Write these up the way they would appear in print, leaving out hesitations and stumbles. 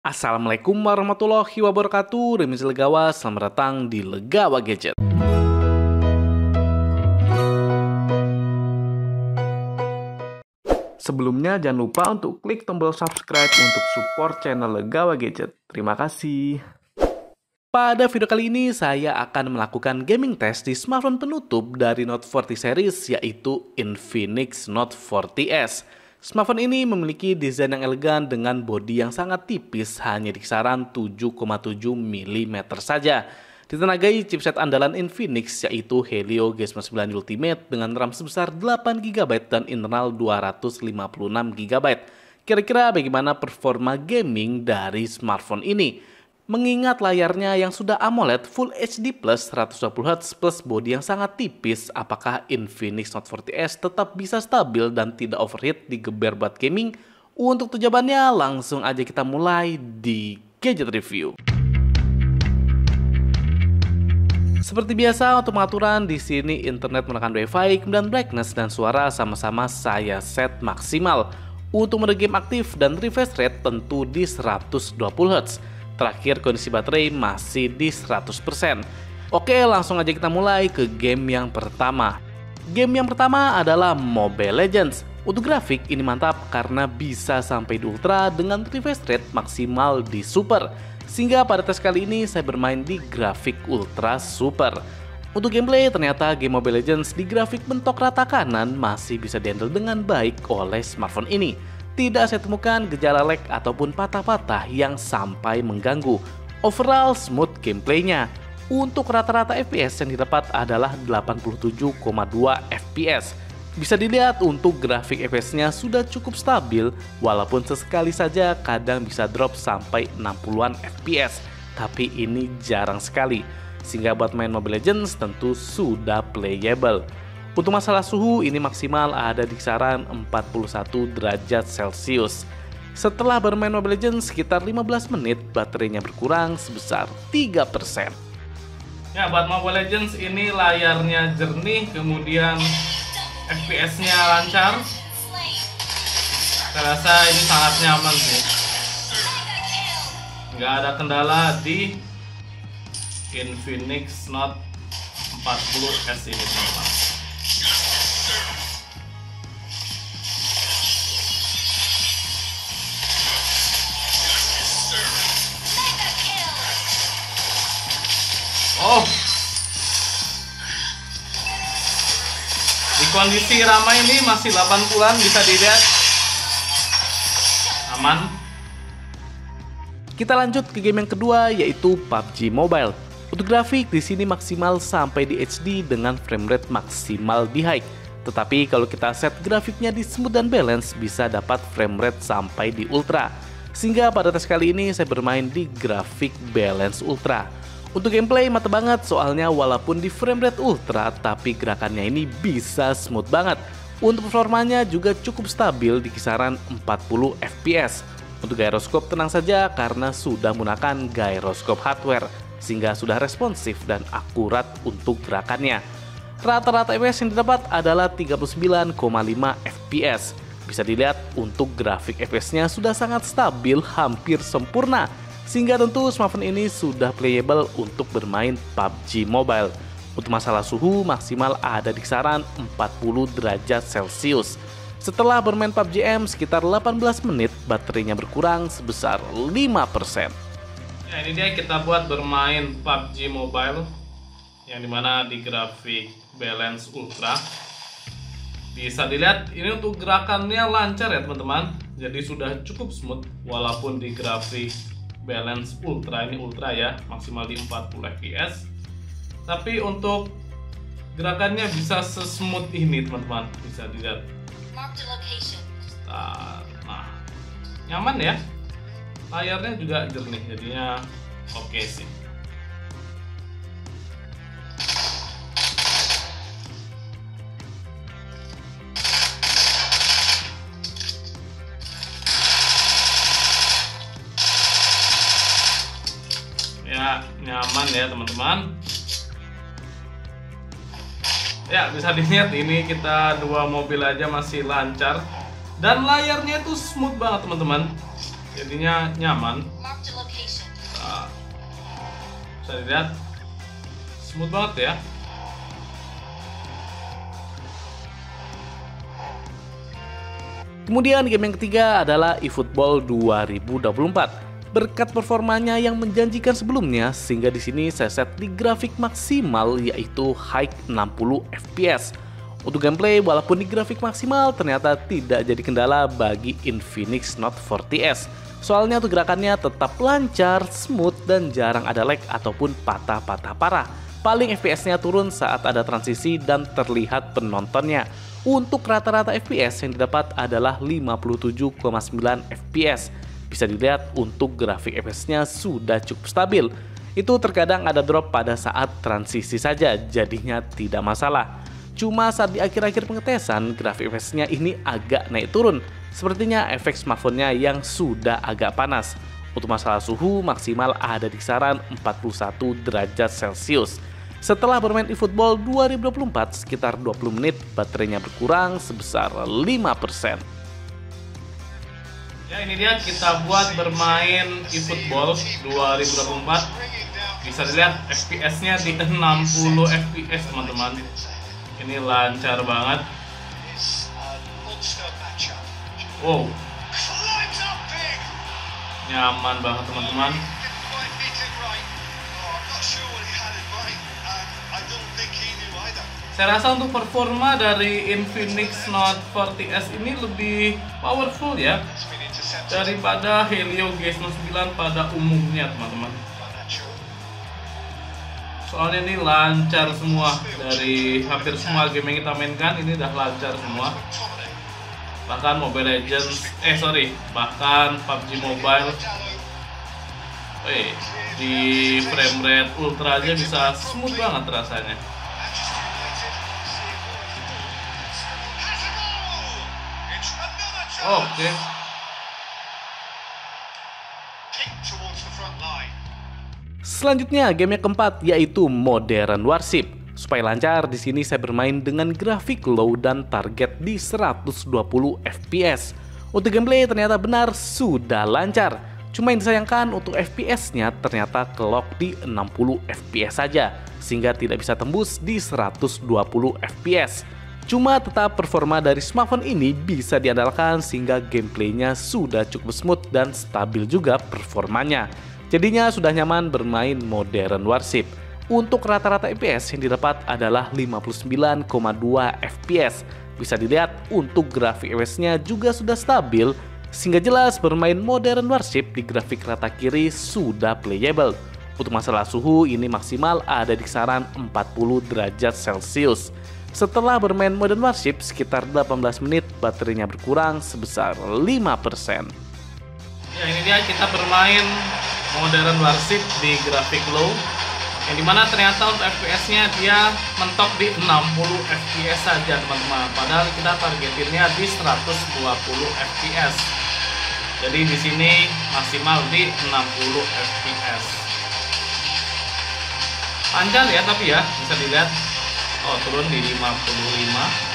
Assalamualaikum warahmatullahi wabarakatuh. Remizi Legawa, selamat datang di Legawa Gadget. Sebelumnya jangan lupa untuk klik tombol subscribe untuk support channel Legawa Gadget. Terima kasih. Pada video kali ini saya akan melakukan gaming test di smartphone penutup dari Note 40 series, yaitu Infinix Note 40s. Smartphone ini memiliki desain yang elegan dengan bodi yang sangat tipis, hanya di kisaran 7,7 mm saja. Ditenagai chipset andalan Infinix yaitu Helio G99 Ultimate dengan RAM sebesar 8GB dan internal 256GB. Kira-kira bagaimana performa gaming dari smartphone ini? Mengingat layarnya yang sudah AMOLED Full HD Plus 120Hz plus bodi yang sangat tipis, apakah Infinix Note 40s tetap bisa stabil dan tidak overheat digeber buat gaming? Untuk jawabannya langsung aja kita mulai di Gadget Review. Seperti biasa untuk pengaturan di sini internet menggunakan WiFi, kemudian brightness dan suara sama-sama saya set maksimal. Untuk mode game aktif dan refresh rate tentu di 120Hz. Terakhir kondisi baterai masih di 100%. Oke, langsung aja kita mulai ke game yang pertama. Game yang pertama adalah Mobile Legends. Untuk grafik ini mantap karena bisa sampai di ultra dengan refresh rate maksimal di super. Sehingga pada tes kali ini saya bermain di grafik ultra super. Untuk gameplay ternyata game Mobile Legends di grafik bentok rata kanan masih bisa dihandle dengan baik oleh smartphone ini. Tidak saya temukan gejala lag ataupun patah-patah yang sampai mengganggu. Overall smooth gameplaynya. Untuk rata-rata FPS yang didapat adalah 87,2 FPS. Bisa dilihat untuk grafik FPS-nya sudah cukup stabil, walaupun sesekali saja kadang bisa drop sampai 60-an FPS. Tapi ini jarang sekali, sehingga buat main Mobile Legends tentu sudah playable. Untuk masalah suhu ini maksimal ada di kisaran 41 derajat Celcius. Setelah bermain Mobile Legends sekitar 15 menit, baterainya berkurang sebesar 3%. Ya, buat Mobile Legends ini layarnya jernih, kemudian FPS-nya lancar. Saya rasa ini sangat nyaman sih. Nggak ada kendala di Infinix Note 40s ini, teman-teman. Oh, di kondisi ramai ini masih 80-an, bisa dilihat aman. Kita lanjut ke game yang kedua yaitu PUBG Mobile. Untuk grafik di sini maksimal sampai di HD dengan frame rate maksimal di high. Tetapi kalau kita set grafiknya di smooth dan balance bisa dapat frame rate sampai di ultra. Sehingga pada tes kali ini saya bermain di grafik balance ultra. Untuk gameplay mata banget soalnya walaupun di frame rate ultra tapi gerakannya ini bisa smooth banget. Untuk performanya juga cukup stabil di kisaran 40 FPS. Untuk gyroscope tenang saja karena sudah menggunakan gyroscope hardware sehingga sudah responsif dan akurat untuk gerakannya. Rata-rata FPS yang didapat adalah 39,5 FPS. Bisa dilihat untuk grafik FPS-nya sudah sangat stabil, hampir sempurna. Sehingga tentu smartphone ini sudah playable untuk bermain PUBG Mobile. Untuk masalah suhu maksimal ada di kisaran 40 derajat Celcius. Setelah bermain PUBG M sekitar 18 menit, baterainya berkurang sebesar 5%. Ya, ini dia kita buat bermain PUBG Mobile, yang dimana di grafik balance ultra. Bisa dilihat ini untuk gerakannya lancar ya teman-teman. Jadi sudah cukup smooth walaupun di grafik balance ultra, ini ultra ya, maksimal di 40 fps. Tapi untuk gerakannya bisa sesmooth ini teman-teman, bisa dilihat. Nah, nyaman ya. Layarnya juga jernih, jadinya oke sih. Ya, nyaman ya teman-teman. Ya, bisa dilihat ini kita dua mobil aja masih lancar dan layarnya itu smooth banget teman-teman. Jadinya nyaman. Bisa dilihat smooth banget ya. Kemudian game yang ketiga adalah eFootball 2024. Berkat performanya yang menjanjikan sebelumnya, sehingga di sini saya set di grafik maksimal yaitu high 60 fps. Untuk gameplay, walaupun di grafik maksimal ternyata tidak jadi kendala bagi Infinix Note 40S. Soalnya tuh gerakannya tetap lancar, smooth, dan jarang ada lag ataupun patah-patah parah. Paling FPS-nya turun saat ada transisi dan terlihat penontonnya. Untuk rata-rata FPS yang didapat adalah 57,9 fps. Bisa dilihat untuk grafik FPS-nya sudah cukup stabil. Itu terkadang ada drop pada saat transisi saja, jadinya tidak masalah. Cuma saat di akhir-akhir pengetesan, grafik FPS-nya ini agak naik turun. Sepertinya efek smartphone-nya yang sudah agak panas. Untuk masalah suhu, maksimal ada di kisaran 41 derajat Celcius. Setelah bermain eFootball 2024, sekitar 20 menit baterainya berkurang sebesar 5%. Ya, ini dia kita buat bermain eFootball 2024. Bisa dilihat FPS-nya di 60 fps teman-teman. Ini lancar banget. Wow, nyaman banget teman-teman. Saya rasa untuk performa dari Infinix Note 40S ini lebih powerful ya daripada Helio G99 pada umumnya teman-teman. Soalnya ini lancar semua, dari hampir semua game yang kita mainkan ini udah lancar semua. Bahkan Mobile Legends, bahkan PUBG Mobile, di frame rate ultra aja bisa smooth banget rasanya. Oke. Selanjutnya game yang keempat yaitu Modern Warship. Supaya lancar, di sini saya bermain dengan grafik low dan target di 120 fps. Untuk gameplay ternyata benar sudah lancar. Cuma yang disayangkan untuk FPS-nya ternyata clock di 60 fps saja, sehingga tidak bisa tembus di 120 fps. Cuma tetap performa dari smartphone ini bisa diandalkan sehingga gameplaynya sudah cukup smooth dan stabil juga performanya. Jadinya sudah nyaman bermain Modern Warship. Untuk rata-rata FPS yang didapat adalah 59,2 fps. Bisa dilihat untuk grafik FPS-nya juga sudah stabil, sehingga jelas bermain Modern Warship di grafik rata kiri sudah playable. Untuk masalah suhu ini maksimal ada di kisaran 40 derajat Celcius. Setelah bermain Modern Warship sekitar 18 menit baterainya berkurang sebesar 5%. Ya, ini dia kita bermain Modern Warship di grafik low, yang dimana ternyata untuk FPS-nya dia mentok di 60 fps saja teman-teman. Padahal kita targetinnya di 120 fps. Jadi di sini maksimal di 60 fps. Lancar ya, tapi ya bisa dilihat. Oh, turun di 55.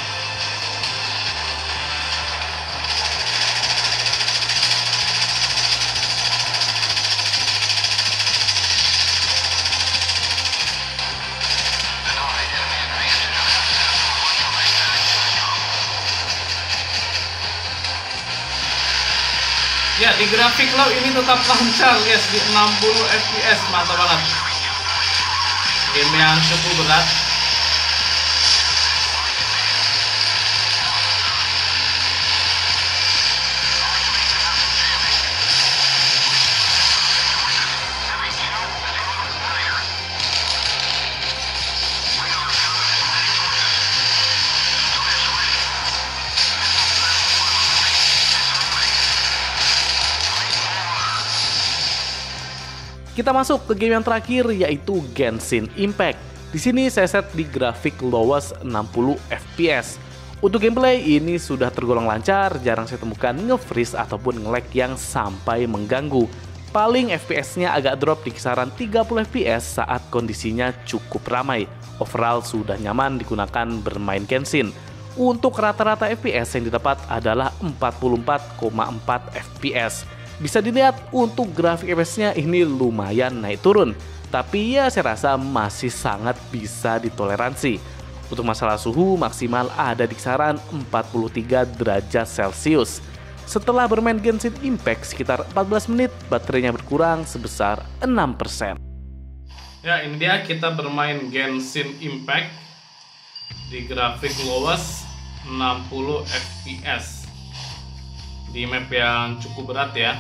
Ya, di grafik low ini tetap lancar guys, di 60 fps, mantap banget. Game yang cukup berat. Kita masuk ke game yang terakhir yaitu Genshin Impact. Di sini saya set di grafik lowest 60 fps. Untuk gameplay ini sudah tergolong lancar, jarang saya temukan nge-freeze ataupun nge-lag yang sampai mengganggu. Paling FPS-nya agak drop di kisaran 30 fps saat kondisinya cukup ramai. Overall sudah nyaman digunakan bermain Genshin. Untuk rata-rata FPS yang didapat adalah 44,4 fps. Bisa dilihat untuk grafik FPS-nya ini lumayan naik turun, tapi ya saya rasa masih sangat bisa ditoleransi. Untuk masalah suhu maksimal ada di kisaran 43 derajat Celcius. Setelah bermain Genshin Impact sekitar 14 menit, baterainya berkurang sebesar 6%. Ya, ini dia kita bermain Genshin Impact di grafik lowest 60 fps di map yang cukup berat ya.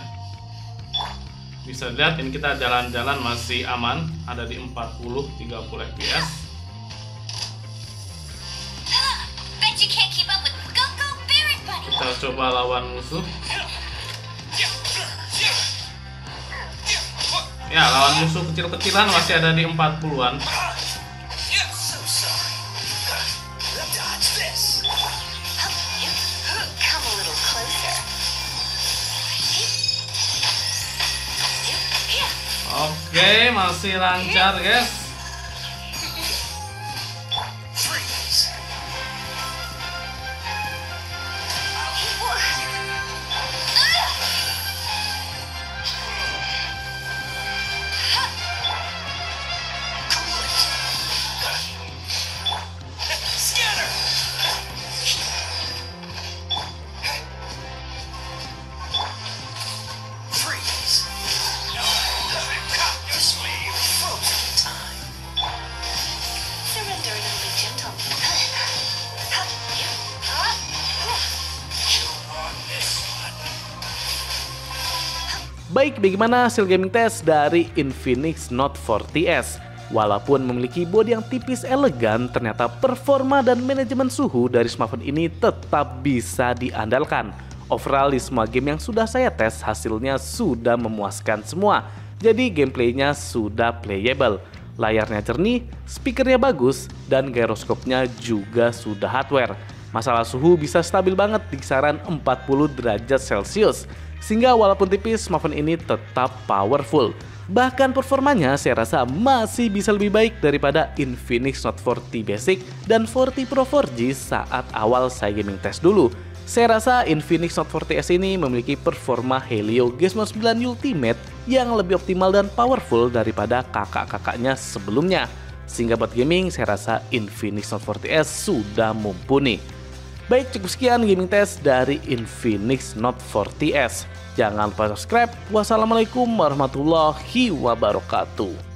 Bisa lihat ini kita jalan-jalan masih aman, ada di 40-30 fps. Kita coba lawan musuh. Ya, lawan musuh kecil-kecilan masih ada di 40-an. Oke, masih lancar guys. Baik, bagaimana hasil gaming test dari Infinix Note 40s? Walaupun memiliki bodi yang tipis elegan, ternyata performa dan manajemen suhu dari smartphone ini tetap bisa diandalkan. Overall di semua game yang sudah saya tes, hasilnya sudah memuaskan semua. Jadi gameplaynya sudah playable, layarnya jernih, speakernya bagus, dan gyroskopnya juga sudah hardware. Masalah suhu bisa stabil banget di kisaran 40 derajat Celcius. Sehingga walaupun tipis, smartphone ini tetap powerful. Bahkan performanya saya rasa masih bisa lebih baik daripada Infinix Note 40 Basic dan 40 Pro 4G saat awal saya gaming test dulu. Saya rasa Infinix Note 40s ini memiliki performa Helio G99 Ultimate yang lebih optimal dan powerful daripada kakak-kakaknya sebelumnya. Sehingga buat gaming saya rasa Infinix Note 40s sudah mumpuni. Baik, cukup sekian gaming test dari Infinix Note 40s. Jangan lupa subscribe. Wassalamualaikum warahmatullahi wabarakatuh.